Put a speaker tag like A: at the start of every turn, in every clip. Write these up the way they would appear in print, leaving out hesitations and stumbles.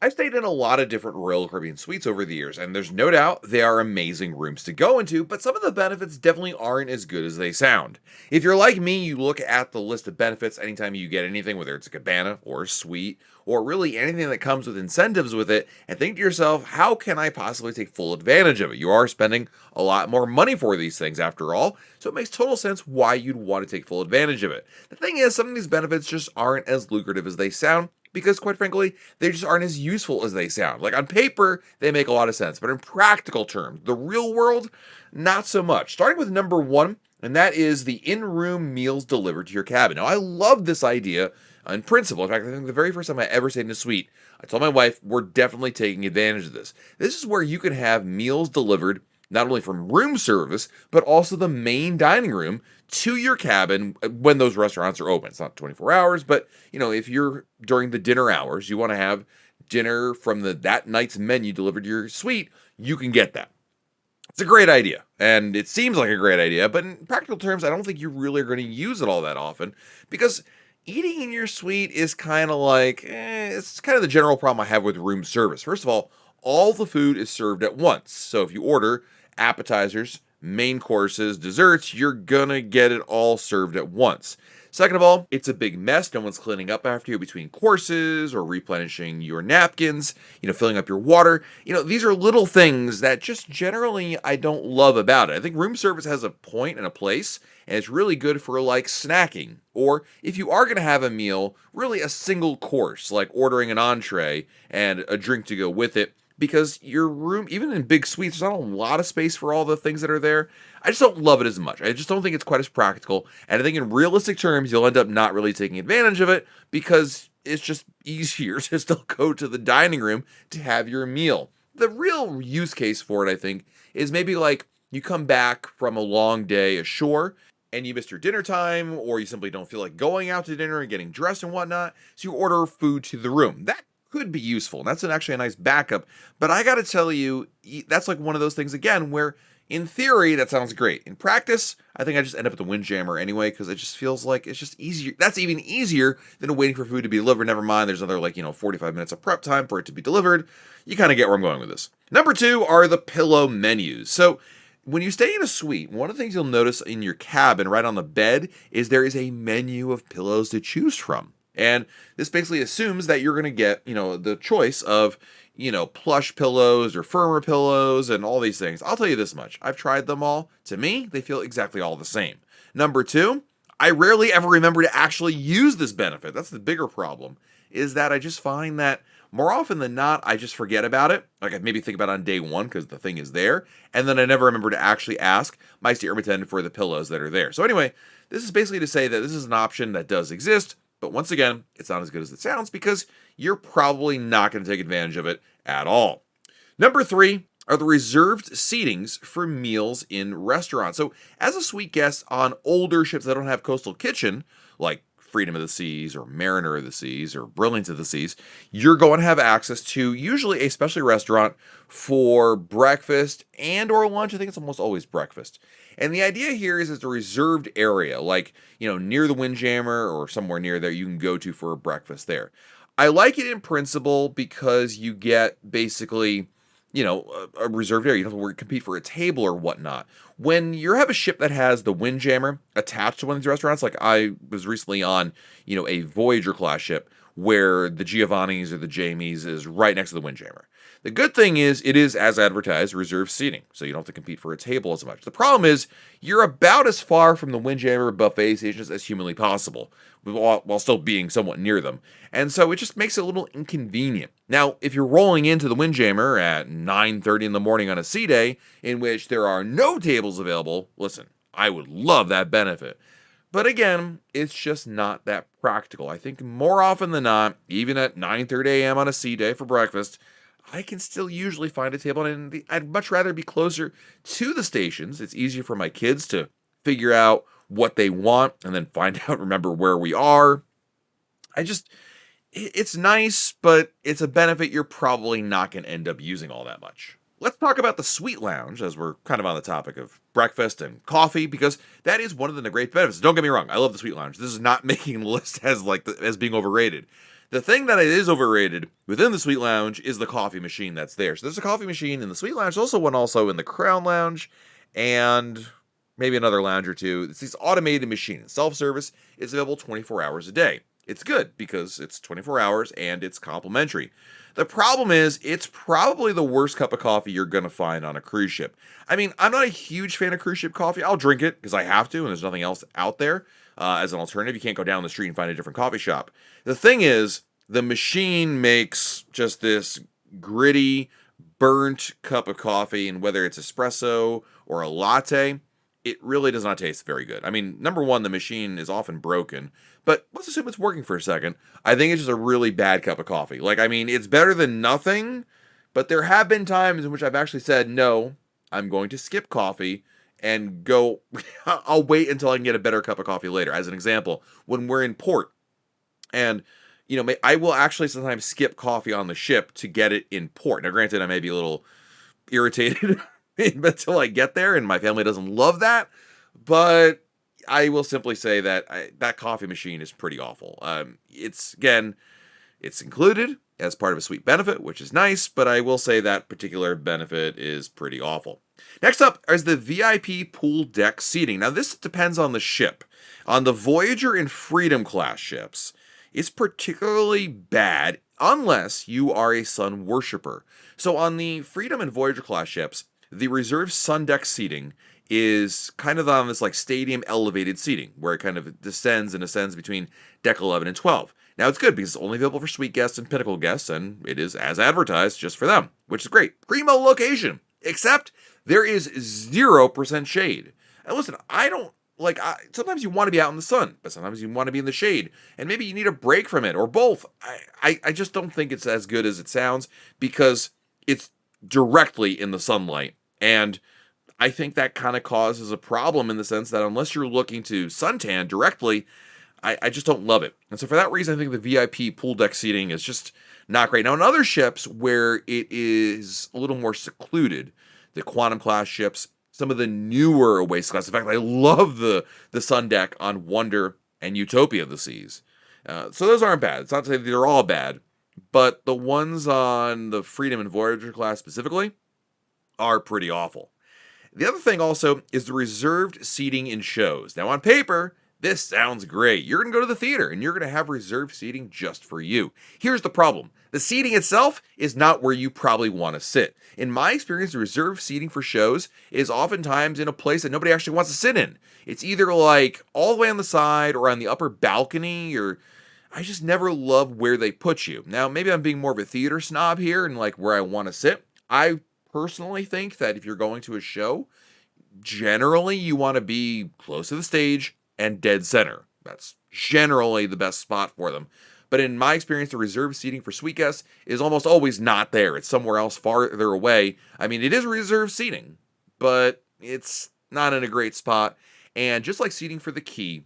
A: I've stayed in a lot of different Royal Caribbean suites over the years, and there's no doubt they are amazing rooms to go into, but some of the benefits definitely aren't as good as they sound. If you're like me, you look at the list of benefits anytime you get anything, whether it's a cabana or a suite, or really anything that comes with incentives with it, and think to yourself, how can I possibly take full advantage of it? You are spending a lot more money for these things after all, so it makes total sense why you'd want to take full advantage of it. The thing is, some of these benefits just aren't as lucrative as they sound, because quite frankly, they just aren't as useful as they sound. Like on paper, they make a lot of sense, but in practical terms, the real world, not so much. Starting with number one, and that is the in-room meals delivered to your cabin. Now, I love this idea in principle. In fact, I think the very first time I ever stayed in a suite, I told my wife, we're definitely taking advantage of this. This is where you can have meals delivered not only from room service, but also the main dining room to your cabin when those restaurants are open. It's not 24 hours, but if you're during the dinner hours, you want to have dinner from that night's menu delivered to your suite, you can get that. It's a great idea, and it seems like a great idea, but in practical terms, I don't think you really are going to use it all that often because eating in your suite is kind of like, it's kind of the general problem I have with room service. First of all the food is served at once. So if you order appetizers, main courses, desserts, you're gonna get it all served at once. Second of all, it's a big mess. No one's cleaning up after you between courses or replenishing your napkins, filling up your water. These are little things that just generally I don't love about it. I think room service has a point and a place, and it's really good for like snacking. Or if you are going to have a meal, really a single course, like ordering an entree and a drink to go with it, because your room, even in big suites, there's not a lot of space for all the things that are there. I just don't love it as much. I just don't think it's quite as practical. And I think in realistic terms, you'll end up not really taking advantage of it because it's just easier to still go to the dining room to have your meal. The real use case for it, I think, is maybe like you come back from a long day ashore and you missed your dinner time, or you simply don't feel like going out to dinner and getting dressed and whatnot. So you order food to the room. That could be useful. And that's actually a nice backup. But I got to tell you, that's like one of those things again where in theory that sounds great. In practice, I think I just end up at the Windjammer anyway because it just feels like it's just easier. That's even easier than waiting for food to be delivered. Never mind, there's another 45 minutes of prep time for it to be delivered. You kind of get where I'm going with this. Number two are the pillow menus. So when you stay in a suite, one of the things you'll notice in your cabin right on the bed is there is a menu of pillows to choose from. And this basically assumes that you're going to get, the choice of, plush pillows or firmer pillows and all these things. I'll tell you this much. I've tried them all. To me, they feel exactly all the same. Number two, I rarely ever remember to actually use this benefit. That's the bigger problem, is that I just find that more often than not, I just forget about it. Like I maybe think about it on day one because the thing is there. And then I never remember to actually ask my stay room attendant for the pillows that are there. So anyway, this is basically to say that this is an option that does exist. But once again, it's not as good as it sounds because you're probably not going to take advantage of it at all. Number three are the reserved seatings for meals in restaurants. So as a suite guest on older ships that don't have coastal kitchen, like Freedom of the Seas or Mariner of the Seas or Brilliance of the Seas, you're going to have access to usually a specialty restaurant for breakfast and or lunch. I think it's almost always breakfast. And the idea here is it's a reserved area, like, near the Windjammer or somewhere near there you can go to for a breakfast there. I like it in principle because you get basically, a reserved area. You don't have to compete for a table or whatnot. When you have a ship that has the Windjammer attached to one of these restaurants, like I was recently on, a Voyager class ship where the Giovanni's or the Jamie's is right next to the Windjammer. The good thing is it is, as advertised, reserved seating, so you don't have to compete for a table as much. The problem is you're about as far from the Windjammer buffet stations as humanly possible, while still being somewhat near them. And so it just makes it a little inconvenient. Now, if you're rolling into the Windjammer at 9:30 in the morning on a sea day, in which there are no tables available, listen, I would love that benefit. But again, it's just not that practical. I think more often than not, even at 9:30 a.m. on a sea day for breakfast, I can still usually find a table, and I'd much rather be closer to the stations. It's easier for my kids to figure out what they want and then find out, remember where we are. It's nice, but it's a benefit you're probably not going to end up using all that much. Let's talk about the Suite Lounge, as we're kind of on the topic of breakfast and coffee, because that is one of the great benefits. Don't get me wrong, I love the Suite Lounge. This is not making the list as being overrated. The thing that is overrated within the Suite Lounge is the coffee machine that's there. So there's a coffee machine in the Suite Lounge, also one also in the Crown Lounge, and maybe another lounge or two. It's this automated machine. Self-service is available 24 hours a day. It's good because it's 24 hours and it's complimentary. The problem is it's probably the worst cup of coffee you're going to find on a cruise ship. I mean, I'm not a huge fan of cruise ship coffee. I'll drink it because I have to and there's nothing else out there as an alternative. You can't go down the street and find a different coffee shop. The thing is, the machine makes just this gritty, burnt cup of coffee, and whether it's espresso or a latte, it really does not taste very good. I mean, number one, the machine is often broken, but let's assume it's working for a second. I think it's just a really bad cup of coffee. Like, I mean, it's better than nothing, but there have been times in which I've actually said, no, I'm going to skip coffee and go, I'll wait until I can get a better cup of coffee later. As an example, when we're in port, and I will actually sometimes skip coffee on the ship to get it in port. Now, granted, I may be a little irritated until I get there, and my family doesn't love that. But I will simply say that that coffee machine is pretty awful. It's included as part of a suite benefit, which is nice, but I will say that particular benefit is pretty awful. Next up is the VIP pool deck seating. Now, this depends on the ship. On the Voyager and Freedom class ships, it's particularly bad unless you are a sun worshiper. So on the Freedom and Voyager class ships, the reserved sun deck seating is kind of on this like stadium elevated seating where it kind of descends and ascends between deck 11 and 12. Now it's good because it's only available for suite guests and pinnacle guests, and it is as advertised just for them, which is great. Primo location, except there is 0% shade. And listen, sometimes you want to be out in the sun, but sometimes you want to be in the shade, and maybe you need a break from it, or both. I just don't think it's as good as it sounds because it's directly in the sunlight, and I think that kind of causes a problem in the sense that unless you're looking to suntan directly, I just don't love it. And so for that reason, I think the VIP pool deck seating is just not great. Now, in other ships where it is a little more secluded, the Quantum class ships, some of the newer Oasis class. In fact, I love the sun deck on Wonder and Utopia of the Seas. So those aren't bad. It's not to say that they're all bad, but the ones on the Freedom and Voyager class specifically are pretty awful. The other thing also is the reserved seating in shows. Now, on paper, this sounds great. You're going to go to the theater and you're going to have reserved seating just for you. Here's the problem. The seating itself is not where you probably want to sit. In my experience, the reserved seating for shows is oftentimes in a place that nobody actually wants to sit in. It's either like all the way on the side or on the upper balcony, or I just never love where they put you. Now, maybe I'm being more of a theater snob here and like where I want to sit. I personally think that if you're going to a show, generally you want to be close to the stage and dead center. That's generally the best spot for them. But in my experience, the reserved seating for suite guests is almost always not there. It's somewhere else farther away. I mean, it is reserved seating, but it's not in a great spot. And just like seating for the key,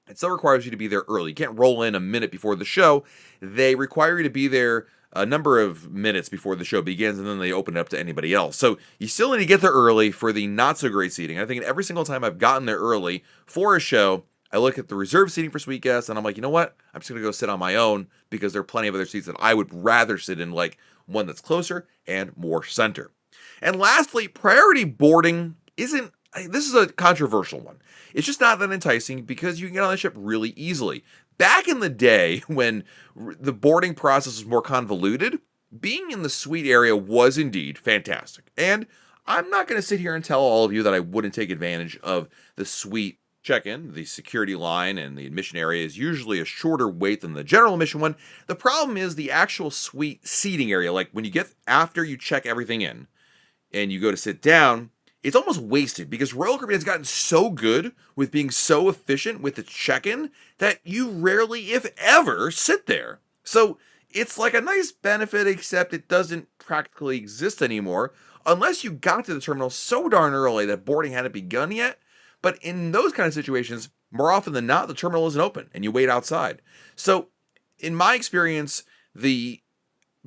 A: it still requires you to be there early. You can't roll in a minute before the show. They require you to be there a number of minutes before the show begins, and then they open it up to anybody else. So you still need to get there early for the not so great seating. I think every single time I've gotten there early for a show, I look at the reserved seating for suite guests, and I'm like, you know what? I'm just going to go sit on my own because there are plenty of other seats that I would rather sit in, like one that's closer and more center. And lastly, priority boarding isn't, this is a controversial one. It's just not that enticing because you can get on the ship really easily. Back in the day when the boarding process was more convoluted, being in the suite area was indeed fantastic. And I'm not going to sit here and tell all of you that I wouldn't take advantage of the suite check-in. The security line and the admission area is usually a shorter wait than the general admission one. The problem is the actual suite seating area. Like when you get after you check everything in and you go to sit down, it's almost wasted because Royal Caribbean has gotten so good with being so efficient with the check-in that you rarely, if ever, sit there. So it's like a nice benefit, except it doesn't practically exist anymore unless you got to the terminal so darn early that boarding hadn't begun yet. But in those kind of situations, more often than not, the terminal isn't open and you wait outside. So in my experience, the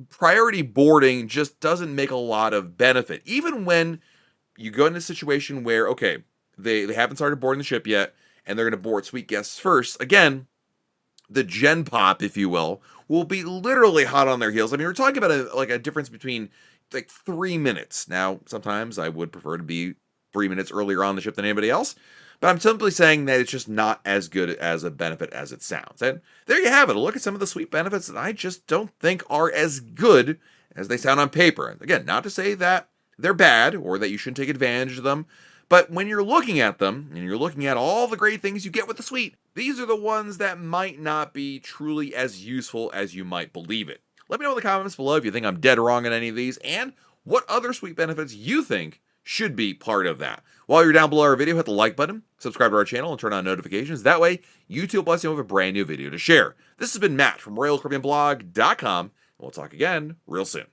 A: priority boarding just doesn't make a lot of benefit, even when you go into a situation where, okay, they haven't started boarding the ship yet, and they're going to board suite guests first. Again, the Gen Pop, if you will be literally hot on their heels. I mean, we're talking about a difference between like 3 minutes. Now, sometimes I would prefer to be 3 minutes earlier on the ship than anybody else, but I'm simply saying that it's just not as good as a benefit as it sounds. And there you have it. A look at some of the sweet benefits that I just don't think are as good as they sound on paper. Again, not to say that they're bad or that you shouldn't take advantage of them, but when you're looking at them and you're looking at all the great things you get with the suite, these are the ones that might not be truly as useful as you might believe it. Let me know in the comments below if you think I'm dead wrong on any of these and what other suite benefits you think should be part of that. While you're down below our video, hit the like button, subscribe to our channel, and turn on notifications. That way, YouTube will bless you with a brand new video to share. This has been Matt from RoyalCaribbeanBlog.com, and we'll talk again real soon.